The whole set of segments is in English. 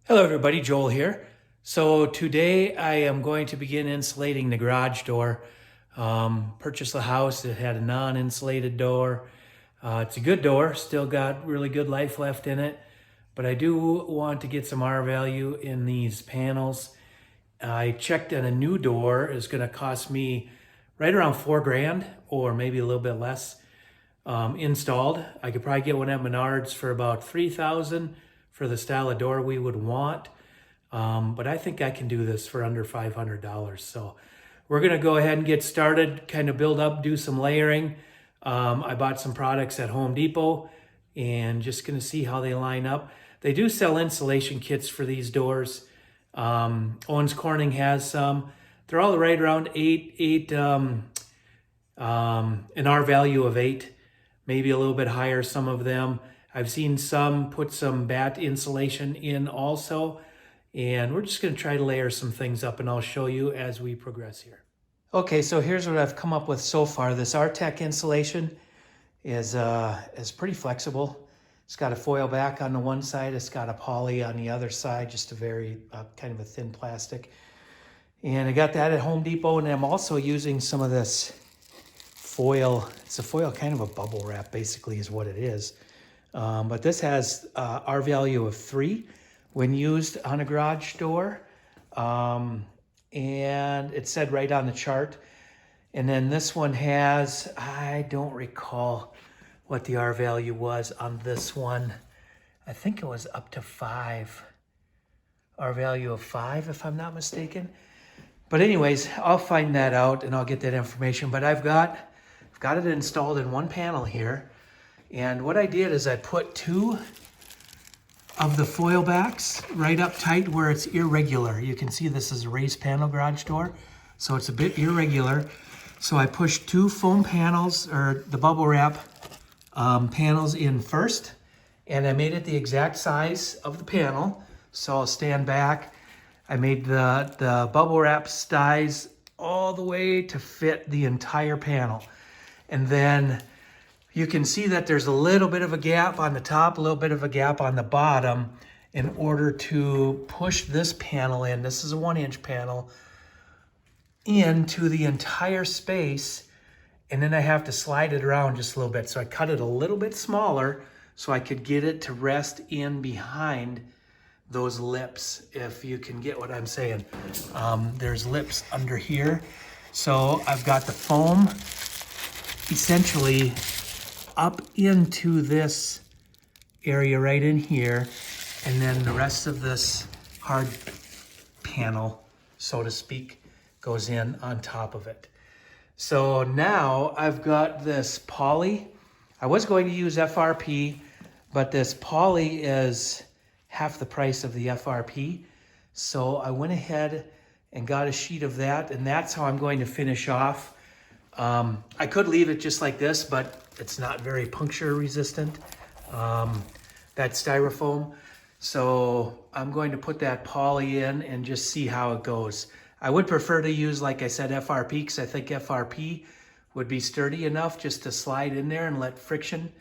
Hello everybody, Joel here. So today I am going to begin insulating the garage door. Purchased a house that had a non-insulated door. It's a good door, still got really good life left in it, but I do want to get some R value in these panels. I checked and a new door is going to cost me right around 4 grand or maybe a little bit less installed. I could probably get one at Menards for about 3,000 for the style of door we would want. But I think I can do this for under $500. So we're gonna go ahead and get started, kind of build up, do some layering. I bought some products at Home Depot and just gonna see how they line up. They do sell insulation kits for these doors. Owens Corning has some. They're all right around an R value of 8, maybe a little bit higher, some of them. I've seen some put some batt insulation in also, and we're just going to try to layer some things up, and I'll show you as we progress here. Okay, so here's what I've come up with so far. This R-Tech insulation is pretty flexible. It's got a foil back on the one side. It's got a poly on the other side, just a very kind of a thin plastic. And I got that at Home Depot, and I'm also using some of this foil. It's a foil, kind of a bubble wrap, basically, is what it is. But this has R value of 3 when used on a garage door. And it said right on the chart. And then this one has, I don't recall what the R value was on this one. I think it was up to 5. R value of 5, if I'm not mistaken. But anyways, I'll find that out and I'll get that information. But I've got it installed in one panel here. And what I did is I put 2 of the foil backs right up tight where it's irregular. You can see this is a raised panel garage door, so it's a bit irregular. So I pushed 2 foam panels, or the bubble wrap panels in first, and I made it the exact size of the panel. So I'll stand back. I made the bubble wrap size all the way to fit the entire panel. And then you can see that there's a little bit of a gap on the top, a little bit of a gap on the bottom in order to push this panel in. This is a 1-inch panel into the entire space. And then I have to slide it around just a little bit. So I cut it a little bit smaller so I could get it to rest in behind those lips, if you can get what I'm saying. There's lips under here. So I've got the foam essentially up into this area right in here, and then the rest of this hard panel, so to speak, goes in on top of it. So now I've got this poly. I was going to use FRP, but this poly is half the price of the FRP. So I went ahead and got a sheet of that, and that's how I'm going to finish off. I could leave it just like this, but it's not very puncture resistant, that styrofoam. So I'm going to put that poly in and just see how it goes. I would prefer to use, like I said, FRP, because I think FRP would be sturdy enough just to slide in there and let friction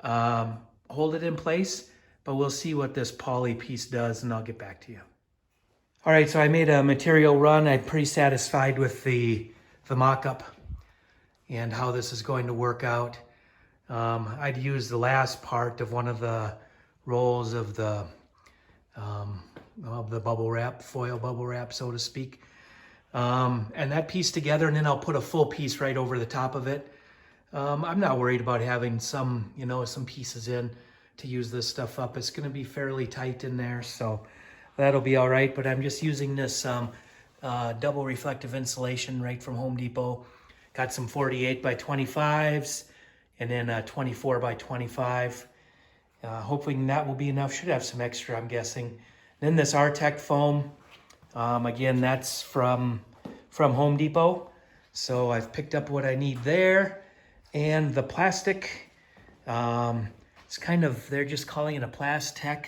hold it in place. But we'll see what this poly piece does, and I'll get back to you. All right, so I made a material run. I'm pretty satisfied with the mock-up and how this is going to work out. I'd use the last part of one of the rolls of the bubble wrap, foil bubble wrap, so to speak. And that piece together, and then I'll put a full piece right over the top of it. I'm not worried about having some pieces in to use this stuff up. It's gonna be fairly tight in there, so that'll be all right. But I'm just using this double reflective insulation right from Home Depot. Got some 48 by 25s and then 24 by 25. Hopefully that will be enough. Should have some extra, I'm guessing. Then this R-Tech foam. Again, that's from Home Depot. So I've picked up what I need there. And the plastic, it's kind of, they're just calling it a Plastech.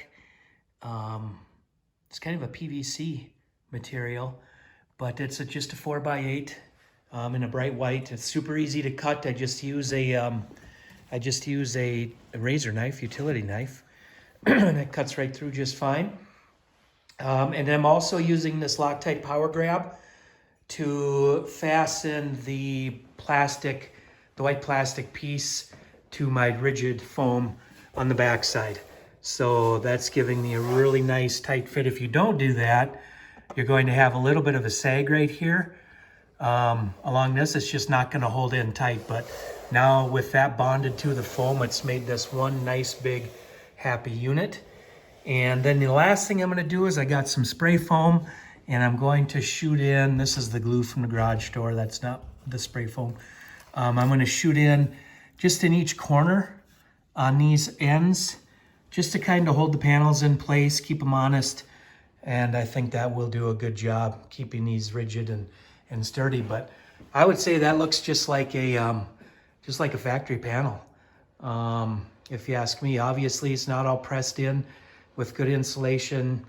It's kind of a PVC material, but it's just a 4x8. In a bright white. It's super easy to cut. I just use a razor knife, utility knife, and it cuts right through just fine. And I'm also using this Loctite power grab to fasten the white plastic piece to my rigid foam on the back side. So that's giving me a really nice tight fit. If you don't do that, you're going to have a little bit of a sag right here. Along this, it's just not going to hold in tight. But now with that bonded to the foam, it's made this one nice big happy unit. And then the last thing I'm going to do is I got some spray foam, and I'm going to shoot in. This is the glue from the garage door. That's not the spray foam. I'm going to shoot in just in each corner on these ends, just to kind of hold the panels in place, keep them honest. And I think that will do a good job keeping these rigid and sturdy. But I would say that looks just like a factory panel. If you ask me, obviously it's not all pressed in with good insulation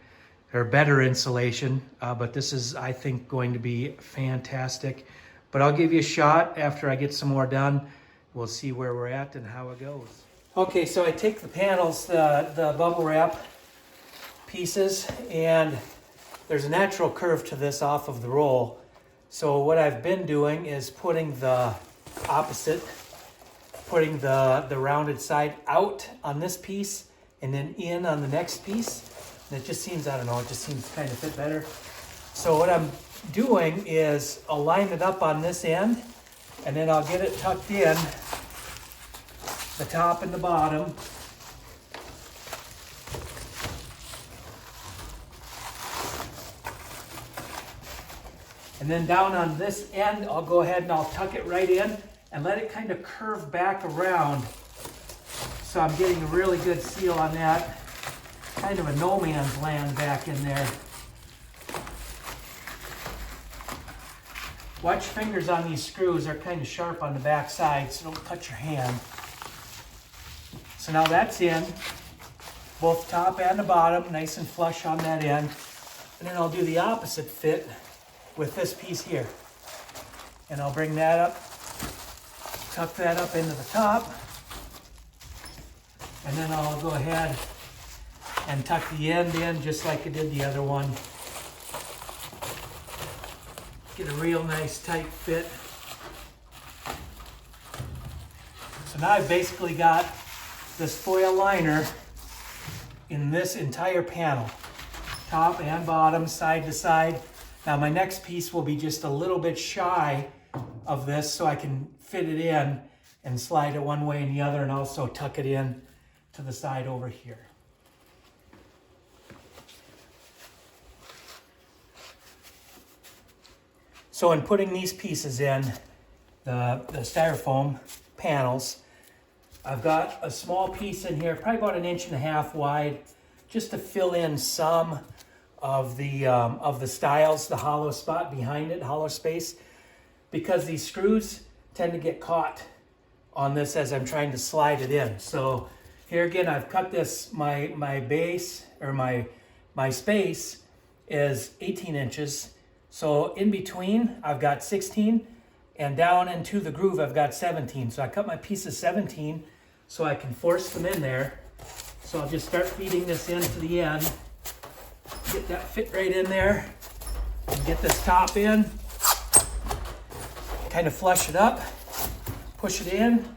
or better insulation, but this is, I think, going to be fantastic. But I'll give you a shot after I get some more done. We'll see where we're at and how it goes. Okay, so I take the panels, the bubble wrap pieces, and there's a natural curve to this off of the roll. So what I've been doing is putting the rounded side out on this piece and then in on the next piece. And it just seems, I don't know, it just seems to kind of fit better. So what I'm doing is I'll line it up on this end, and then I'll get it tucked in, the top and the bottom. And then down on this end, I'll go ahead and I'll tuck it right in and let it kind of curve back around. So I'm getting a really good seal on that. Kind of a no man's land back in there. Watch your fingers on these screws. They're kind of sharp on the back side, so don't cut your hand. So now that's in, both top and the bottom, nice and flush on that end. And then I'll do the opposite fit with this piece here. And I'll bring that up, tuck that up into the top, and then I'll go ahead and tuck the end in just like I did the other one. Get a real nice tight fit. So now I've basically got this foil liner in this entire panel, top and bottom, side to side. Now my next piece will be just a little bit shy of this so I can fit it in and slide it one way and the other, and also tuck it in to the side over here. So in putting these pieces in, the styrofoam panels, I've got a small piece in here, probably about 1.5 inches wide, just to fill in some of the stiles, the hollow spot behind it, hollow space, because these screws tend to get caught on this as I'm trying to slide it in. So here again, I've cut this, my base, or my space is 18 inches. So in between, I've got 16, and down into the groove, I've got 17. So I cut my pieces 17 so I can force them in there. So I'll just start feeding this into the end, get that fit right in there, and get this top in, kind of flush it up, push it in,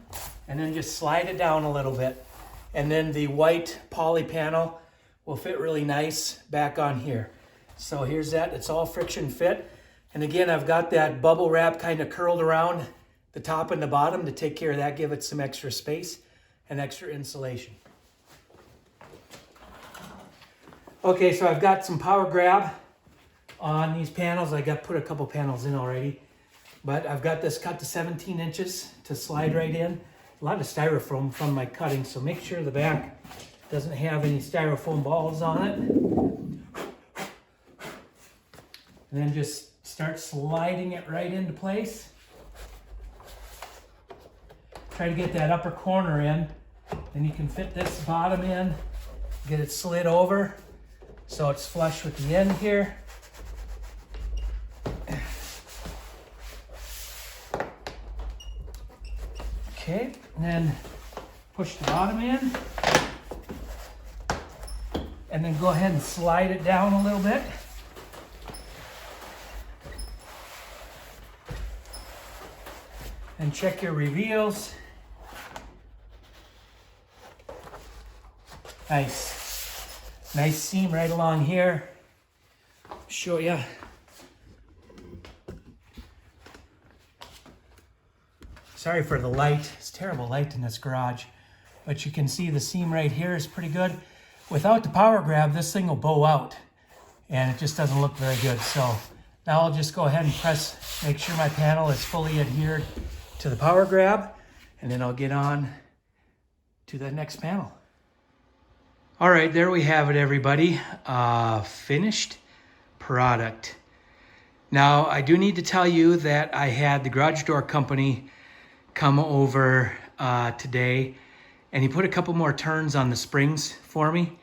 and then just slide it down a little bit. And then the white poly panel will fit really nice back on here. So here's that, it's all friction fit. And again, I've got that bubble wrap kind of curled around the top and the bottom to take care of that, give it some extra space and extra insulation. Okay, so I've got some power grab on these panels. I put a couple panels in already, but I've got this cut to 17 inches to slide right in. A lot of styrofoam from my cutting, so make sure the back doesn't have any styrofoam balls on it. And then just start sliding it right into place. Try to get that upper corner in. Then you can fit this bottom in, get it slid over so it's flush with the end here. Okay, and then push the bottom in. and then go ahead and slide it down a little bit. And check your reveals. Nice seam right along here. Show you. Sorry for the light. It's terrible light in this garage. But you can see the seam right here is pretty good. Without the power grab, this thing will bow out. And it just doesn't look very good. So now I'll just go ahead and press, make sure my panel is fully adhered to the power grab. And then I'll get on to the next panel. All right, there we have it, everybody. Finished product. Now, I do need to tell you that I had the garage door company come over today, and he put a couple more turns on the springs for me.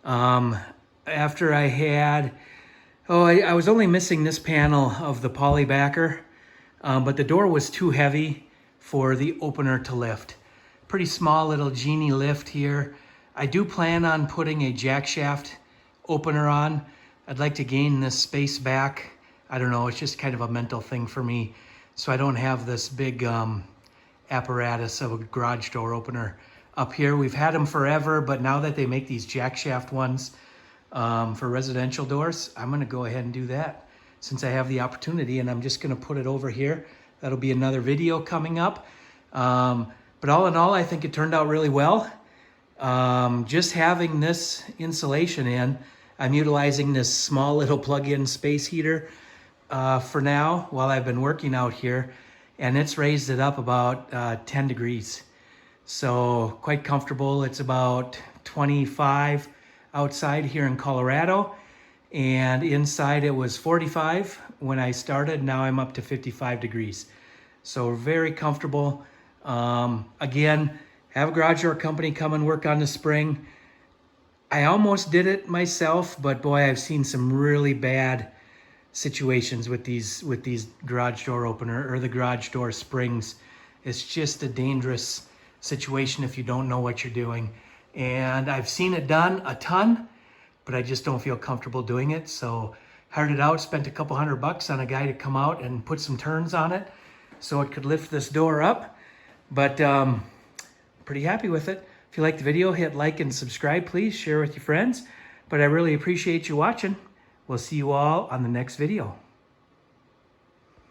After I had, I was only missing this panel of the poly backer, but the door was too heavy for the opener to lift. Pretty small little genie lift here. I do plan on putting a jack shaft opener on. I'd like to gain this space back. I don't know, it's just kind of a mental thing for me. So I don't have this big apparatus of a garage door opener up here. We've had them forever, but now that they make these jack shaft ones for residential doors, I'm gonna go ahead and do that since I have the opportunity, and I'm just gonna put it over here. That'll be another video coming up. But all in all, I think it turned out really well. Just having this insulation in, I'm utilizing this small little plug-in space heater for now while I've been working out here, and it's raised it up about 10 degrees. So quite comfortable. It's about 25 outside here in Colorado, and inside it was 45 when I started. Now I'm up to 55 degrees. So very comfortable. Again, have a garage door company come and work on the spring. I almost did it myself, but boy, I've seen some really bad situations with these garage door opener or the garage door springs. It's just a dangerous situation if you don't know what you're doing. And I've seen it done a ton, but I just don't feel comfortable doing it. So hired it out, spent a couple $100 on a guy to come out and put some turns on it so it could lift this door up. But pretty happy with it. If you like the video, hit like and subscribe, please. Share with your friends. But I really appreciate you watching. We'll see you all on the next video.